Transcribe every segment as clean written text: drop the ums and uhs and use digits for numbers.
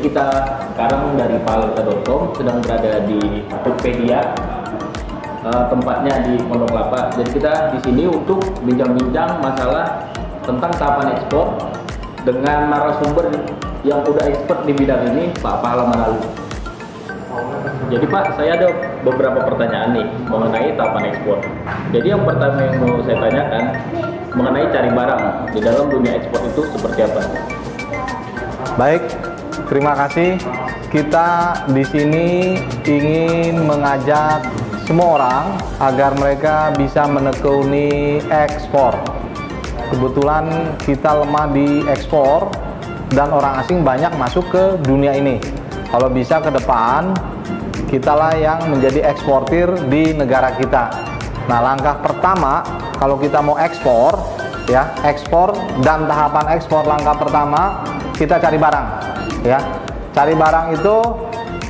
kita sekarang dari pahalakita.com sedang berada di Foodpedia, tempatnya di Pondok Kelapa. Jadi kita di sini untuk bincang-bincang masalah tentang tahapan ekspor dengan narasumber yang udah expert di bidang ini, Pak Pahala Manalung. Jadi Pak, saya ada beberapa pertanyaan nih mengenai tahapan ekspor. Jadi yang pertama yang mau saya tanyakan mengenai cari barang di dalam dunia ekspor itu seperti apa? Baik, terima kasih. Kita di sini ingin mengajak semua orang agar mereka bisa menekuni ekspor. Kebetulan kita lemah di ekspor dan orang asing banyak masuk ke dunia ini. Kalau bisa ke depan, kitalah yang menjadi eksportir di negara kita. Nah, langkah pertama kalau kita mau ekspor, ya, ekspor dan tahapan ekspor, langkah pertama kita cari barang, ya. Cari barang itu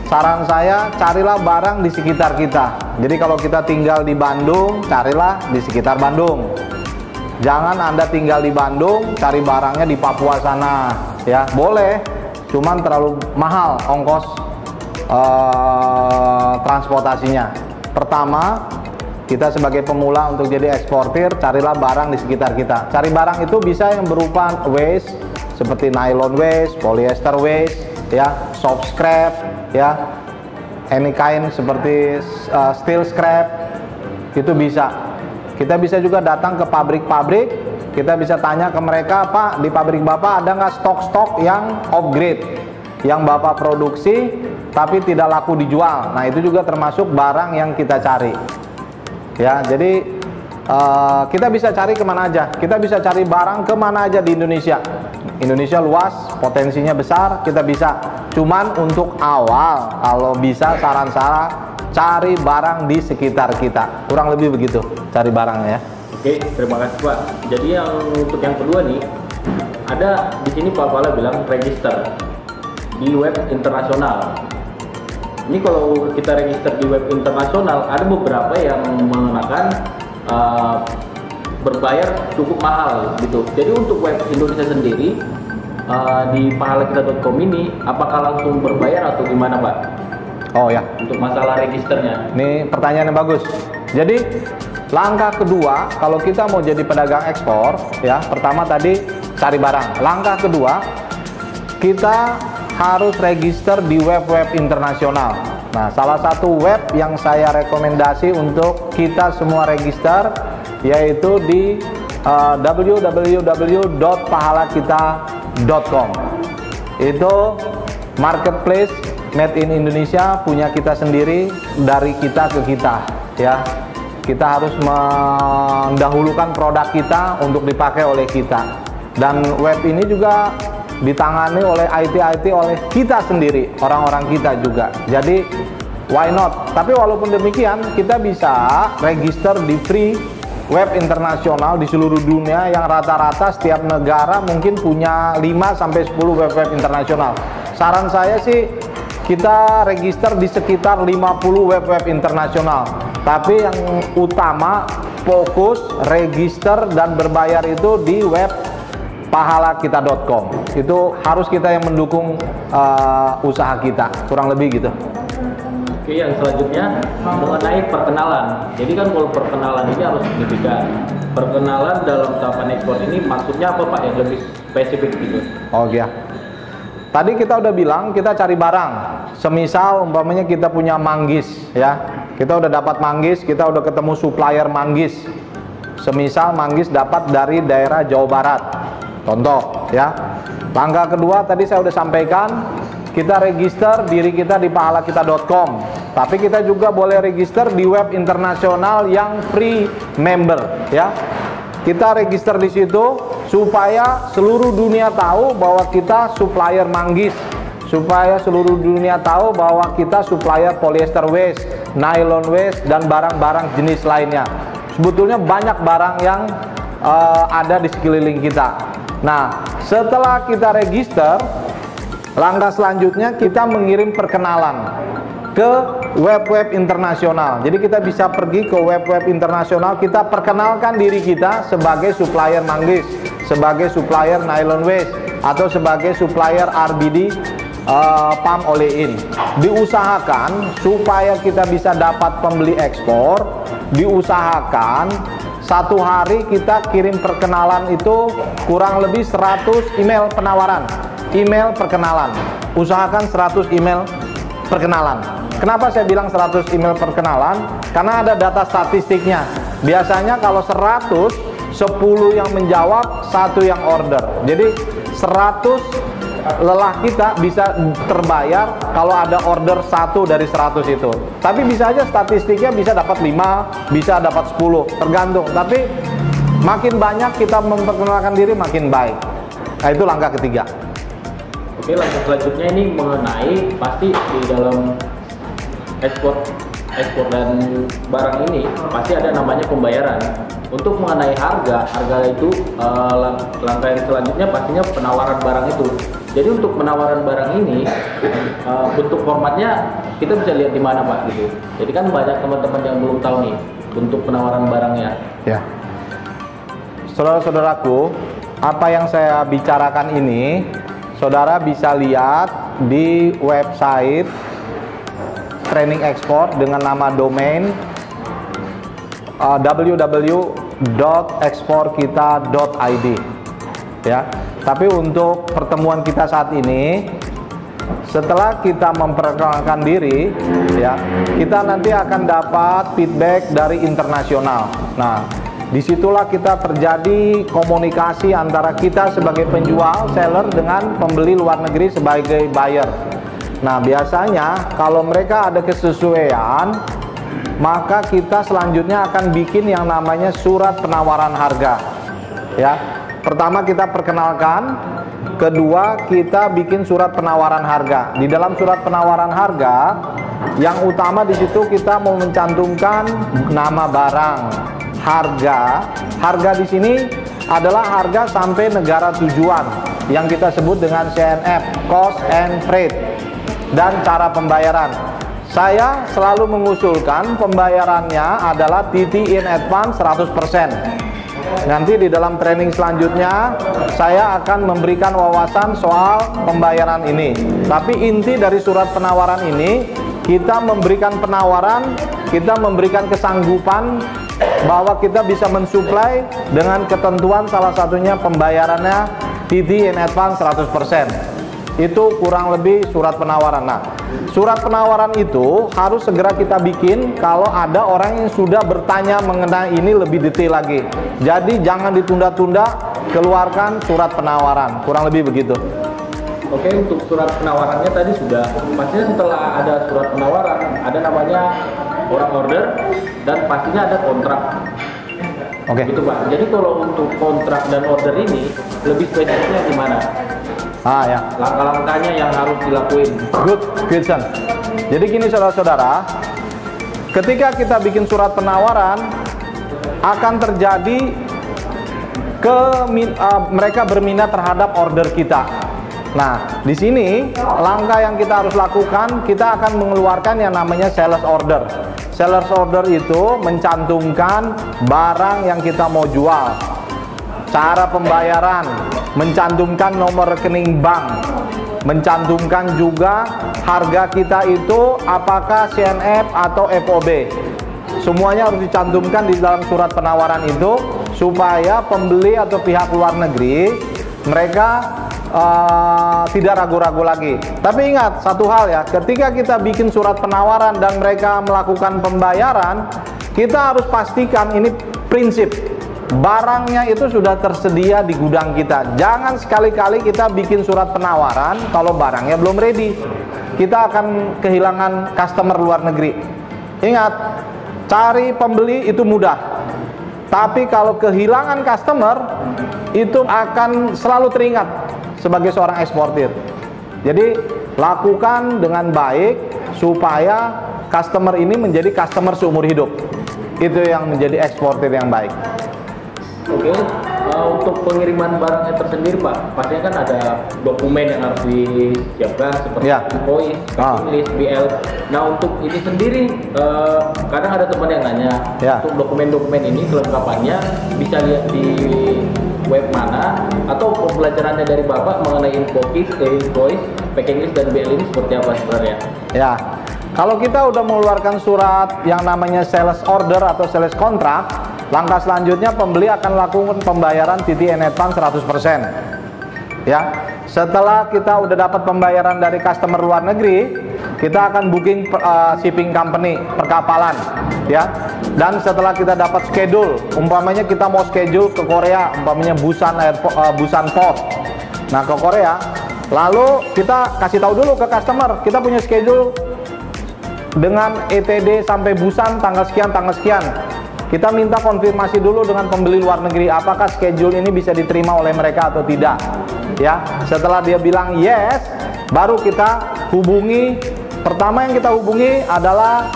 saran saya, carilah barang di sekitar kita. Jadi kalau kita tinggal di Bandung, carilah di sekitar Bandung. Jangan Anda tinggal di Bandung, cari barangnya di Papua sana, ya. Boleh, cuman terlalu mahal ongkos transportasinya. Pertama, kita sebagai pemula untuk jadi eksportir, carilah barang di sekitar kita. Cari barang itu bisa yang berupa waste seperti nylon waste, polyester waste, ya, soft scrap, ya, any kind seperti steel scrap, itu bisa. Kita bisa juga datang ke pabrik-pabrik, kita bisa tanya ke mereka, Pak, di pabrik Bapak ada nggak stok-stok yang off-grade, yang Bapak produksi tapi tidak laku dijual. Nah, itu juga termasuk barang yang kita cari. Ya, jadi kita bisa cari kemana aja. Kita bisa cari barang kemana aja di Indonesia. Indonesia luas, potensinya besar, kita bisa. Cuman untuk awal, kalau bisa saran-saran, cari barang di sekitar kita. Kurang lebih begitu, cari barangnya ya. Oke, terima kasih Pak. Jadi untuk yang kedua nih, ada di sini Pak Pala bilang register di web internasional. Ini kalau kita register di web internasional, ada beberapa yang mengenakan berbayar cukup mahal gitu. Jadi untuk web Indonesia sendiri di pahalakita.com ini, apakah langsung berbayar atau gimana Pak? Oh ya, untuk masalah registernya. Ini pertanyaan yang bagus. Jadi langkah kedua, kalau kita mau jadi pedagang ekspor, ya, pertama tadi cari barang. Langkah kedua, kita harus register di web-web internasional. Nah, salah satu web yang saya rekomendasi untuk kita semua register yaitu di www.pahalakita.com. Itu marketplace made in Indonesia, punya kita sendiri, dari kita ke kita, ya. Kita harus mendahulukan produk kita untuk dipakai oleh kita. Dan web ini juga ditangani oleh IT oleh kita sendiri, orang-orang kita juga. Jadi why not? Tapi walaupun demikian, kita bisa register di free web internasional di seluruh dunia yang rata-rata setiap negara mungkin punya 5-10 web-web internasional. Saran saya sih kita register di sekitar 50 web-web internasional. Tapi yang utama, fokus, register, dan berbayar itu di web pahalakita.com. Itu harus kita yang mendukung usaha kita, kurang lebih gitu. Oke, yang selanjutnya mengenai perkenalan. Jadi kan kalau perkenalan ini harus signifikan. Perkenalan dalam tahapan ekspor ini maksudnya apa Pak yang lebih spesifik gitu? Oh ya. Tadi kita udah bilang kita cari barang. Semisal umpamanya kita punya manggis, ya. Kita udah dapat manggis, kita udah ketemu supplier manggis. Semisal manggis dapat dari daerah Jawa Barat. Contoh, ya. Langkah kedua tadi saya udah sampaikan, kita register diri kita di pahalakita.com. Tapi kita juga boleh register di web internasional yang free member, ya. Kita register di situ supaya seluruh dunia tahu bahwa kita supplier manggis, supaya seluruh dunia tahu bahwa kita supplier polyester waste, nylon waste, dan barang-barang jenis lainnya. Sebetulnya banyak barang yang ada di sekeliling kita. Nah, setelah kita register, langkah selanjutnya kita mengirim perkenalan ke web-web internasional. Jadi kita bisa pergi ke web-web internasional, kita perkenalkan diri kita sebagai supplier manggis, sebagai supplier nylon waste, atau sebagai supplier RBD palm olein. Diusahakan supaya kita bisa dapat pembeli ekspor, diusahakan satu hari kita kirim perkenalan itu kurang lebih 100 email penawaran, email perkenalan. Usahakan 100 email perkenalan. Kenapa saya bilang 100 email perkenalan? Karena ada data statistiknya. Biasanya kalau 100, 10 yang menjawab, 1 yang order. Jadi 100 lelah kita bisa terbayar kalau ada order 1 dari 100 itu. Tapi bisa aja statistiknya bisa dapat 5, bisa dapat 10, tergantung. Tapi makin banyak kita memperkenalkan diri makin baik. Nah, itu langkah ketiga. Oke, langkah selanjutnya ini mengenai pasti di dalam ekspor dan barang ini pasti ada namanya pembayaran. Untuk mengenai harga itu langkah yang selanjutnya pastinya penawaran barang itu. Jadi untuk penawaran barang ini bentuk formatnya kita bisa lihat di mana Pak gitu. Jadi kan banyak teman-teman yang belum tahu nih bentuk penawaran barangnya. Ya, saudara-saudaraku, apa yang saya bicarakan ini saudara bisa lihat di website training ekspor dengan nama domain www.eksporkita.id ya. Tapi untuk pertemuan kita saat ini, setelah kita memperkenalkan diri ya, kita nanti akan dapat feedback dari internasional. Nah, disitulah kita terjadi komunikasi antara kita sebagai penjual seller dengan pembeli luar negeri sebagai buyer. Nah, biasanya kalau mereka ada kesesuaian, maka kita selanjutnya akan bikin yang namanya surat penawaran harga ya. Pertama kita perkenalkan, kedua kita bikin surat penawaran harga. Di dalam surat penawaran harga yang utama di situ kita mau mencantumkan nama barang, harga di sini adalah harga sampai negara tujuan yang kita sebut dengan CNF, cost and freight, dan cara pembayaran. Saya selalu mengusulkan pembayarannya adalah TT in advance 100%. Nanti di dalam training selanjutnya saya akan memberikan wawasan soal pembayaran ini. Tapi inti dari surat penawaran ini, kita memberikan penawaran, kita memberikan kesanggupan bahwa kita bisa mensuplai dengan ketentuan salah satunya pembayarannya TT in advance 100%. Itu kurang lebih surat penawaran. Nah, surat penawaran itu harus segera kita bikin kalau ada orang yang sudah bertanya mengenai ini lebih detail lagi. Jadi jangan ditunda-tunda, keluarkan surat penawaran. Kurang lebih begitu. Oke, untuk surat penawarannya tadi sudah. Pastinya setelah ada surat penawaran, ada namanya orang order dan pastinya ada kontrak. Oke. Gitu Pak. Jadi kalau untuk kontrak dan order ini lebih spesifiknya gimana? Ya. Langkah-langkahnya yang harus dilakuin. Good question. Jadi gini saudara-saudara, ketika kita bikin surat penawaran akan terjadi mereka berminat terhadap order kita. Nah, di sini langkah yang kita harus lakukan, kita akan mengeluarkan yang namanya sales order. Sales order itu mencantumkan barang yang kita mau jual, cara pembayaran, mencantumkan nomor rekening bank, mencantumkan juga harga kita itu apakah CNF atau FOB. Semuanya harus dicantumkan di dalam surat penawaran itu supaya pembeli atau pihak luar negeri mereka tidak ragu-ragu lagi. Tapi ingat satu hal ya, ketika kita bikin surat penawaran dan mereka melakukan pembayaran, kita harus pastikan ini prinsip. Barangnya itu sudah tersedia di gudang kita. Jangan sekali-kali kita bikin surat penawaran kalau barangnya belum ready. Kita akan kehilangan customer luar negeri. Ingat, cari pembeli itu mudah. Tapi kalau kehilangan customer, itu akan selalu teringat sebagai seorang eksportir. Jadi, lakukan dengan baik supaya customer ini menjadi customer seumur hidup. Itu yang menjadi eksportir yang baik. Oke, untuk pengiriman barangnya tersendiri Pak, pastinya kan ada dokumen yang harus disiapkan seperti invoice, list, BL. Nah untuk ini sendiri, kadang ada teman yang nanya, untuk dokumen-dokumen ini kelengkapannya bisa lihat di web mana, atau pembelajarannya dari Bapak mengenai invoice, packing list dan BL ini seperti apa sebenarnya? Ya, kalau kita udah mengeluarkan surat yang namanya sales order atau sales contract, langkah selanjutnya pembeli akan lakukan pembayaran TT in advance 100%. Ya, setelah kita udah dapat pembayaran dari customer luar negeri, kita akan booking shipping company, perkapalan, ya. Dan setelah kita dapat schedule, umpamanya kita mau schedule ke Korea, umpamanya Busan Port, nah ke Korea, lalu kita kasih tahu dulu ke customer, kita punya schedule dengan ETD sampai Busan tanggal sekian, tanggal sekian. Kita minta konfirmasi dulu dengan pembeli luar negeri, apakah schedule ini bisa diterima oleh mereka atau tidak. Ya, setelah dia bilang yes, baru kita hubungi. Pertama yang kita hubungi adalah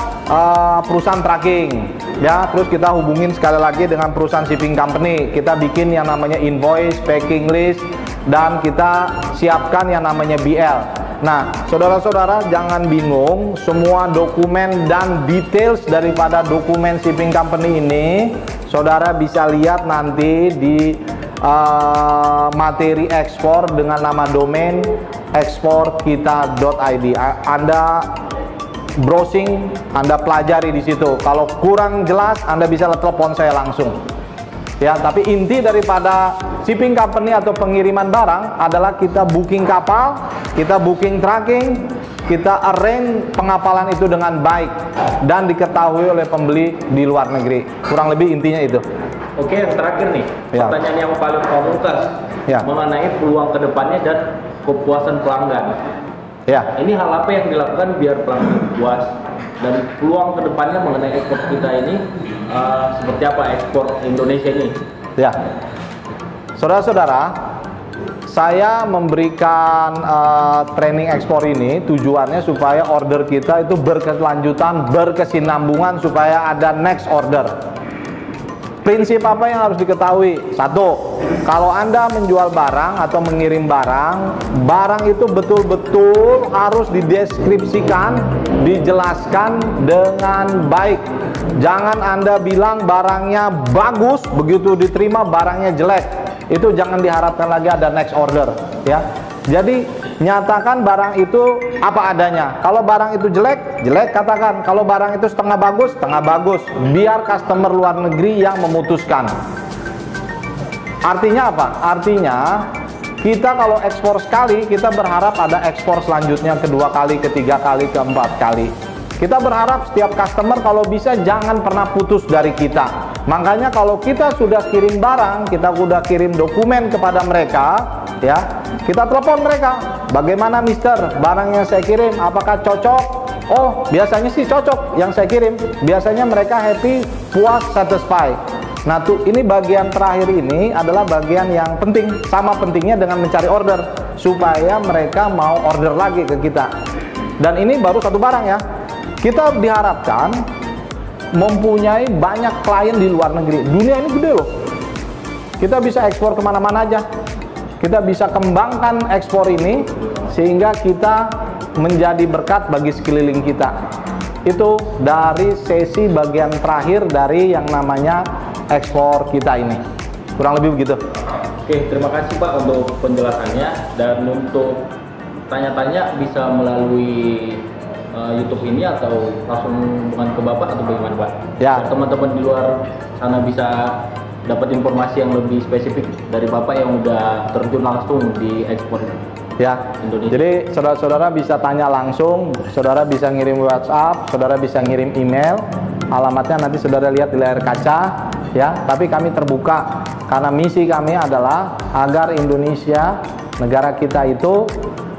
perusahaan tracking. Ya, terus kita hubungin sekali lagi dengan perusahaan shipping company. Kita bikin yang namanya invoice, packing list, dan kita siapkan yang namanya BL. Nah, saudara-saudara jangan bingung, semua dokumen dan details daripada dokumen shipping company ini saudara bisa lihat nanti di materi ekspor dengan nama domain eksporkita.id. Anda browsing, Anda pelajari di situ. Kalau kurang jelas, Anda bisa telepon saya langsung. Ya, tapi inti daripada shipping company atau pengiriman barang adalah kita booking kapal, kita booking tracking, kita arrange pengapalan itu dengan baik dan diketahui oleh pembeli di luar negeri. Kurang lebih intinya itu. Oke, yang terakhir nih, Ya. pertanyaan yang paling pamungkas Ya. mengenai peluang kedepannya dan kepuasan pelanggan. Ya. Ini hal apa yang dilakukan biar pelanggan puas, dan peluang kedepannya mengenai ekspor kita ini seperti apa ekspor Indonesia ini? Ya, saudara-saudara, saya memberikan training ekspor ini tujuannya supaya order kita itu berkelanjutan, berkesinambungan, supaya ada next order. Prinsip apa yang harus diketahui? Satu, kalau Anda menjual barang atau mengirim barang, barang itu betul-betul harus dideskripsikan, dijelaskan dengan baik. Jangan Anda bilang barangnya bagus, begitu diterima barangnya jelek. Itu jangan diharapkan lagi ada next order, ya. Jadi nyatakan barang itu apa adanya. Kalau barang itu jelek, jelek katakan. Kalau barang itu setengah bagus, setengah bagus. Biar customer luar negeri yang memutuskan. Artinya apa? Artinya kita kalau ekspor sekali, kita berharap ada ekspor selanjutnya, kedua kali, ketiga kali, keempat kali. Kita berharap setiap customer kalau bisa jangan pernah putus dari kita. Makanya kalau kita sudah kirim barang, kita sudah kirim dokumen kepada mereka, ya, kita telepon mereka. Bagaimana Mister, barang yang saya kirim apakah cocok? Oh, biasanya sih cocok yang saya kirim. Biasanya mereka happy, puas, satisfied. Nah, tuh ini bagian terakhir ini adalah bagian yang penting, sama pentingnya dengan mencari order supaya mereka mau order lagi ke kita. Dan ini baru satu barang ya. Kita diharapkan mempunyai banyak klien di luar negeri. Dunia ini gede loh. Kita bisa ekspor kemana-mana aja. Kita bisa kembangkan ekspor ini sehingga kita menjadi berkat bagi sekeliling kita. Itu dari sesi bagian terakhir dari yang namanya ekspor kita ini. Kurang lebih begitu. Oke, terima kasih Pak untuk penjelasannya, dan untuk tanya-tanya bisa melalui YouTube ini atau langsung hubungan ke Bapak atau bagaimana Pak? Ya. Teman-teman di luar sana bisa dapat informasi yang lebih spesifik dari Bapak yang udah terjun langsung di ekspor Ya, Indonesia. jadi saudara-saudara bisa tanya langsung, saudara bisa ngirim WhatsApp, saudara bisa ngirim email, alamatnya nanti saudara lihat di layar kaca, ya. Tapi kami terbuka karena misi kami adalah agar Indonesia, negara kita itu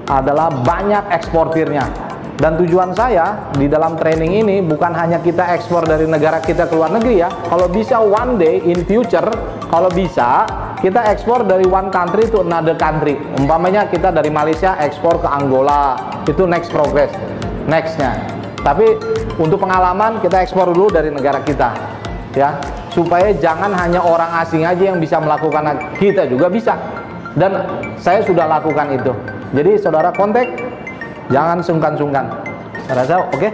adalah banyak eksportirnya. Dan tujuan saya di dalam training ini bukan hanya kita ekspor dari negara kita ke luar negeri ya. Kalau bisa one day in future, kalau bisa kita ekspor dari one country to another country. Umpamanya kita dari Malaysia ekspor ke Angola, itu next progress, nextnya. Tapi untuk pengalaman kita ekspor dulu dari negara kita, ya, supaya jangan hanya orang asing aja yang bisa melakukan, kita juga bisa. Dan saya sudah lakukan itu. Jadi saudara kontak, jangan sungkan-sungkan. Saya rasa oke?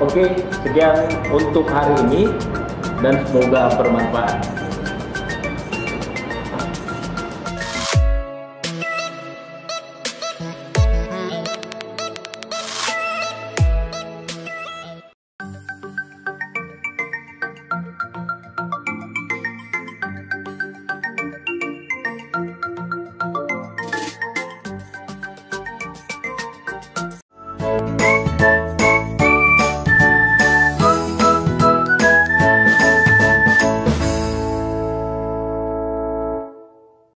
Oke, sekian untuk hari ini dan semoga bermanfaat.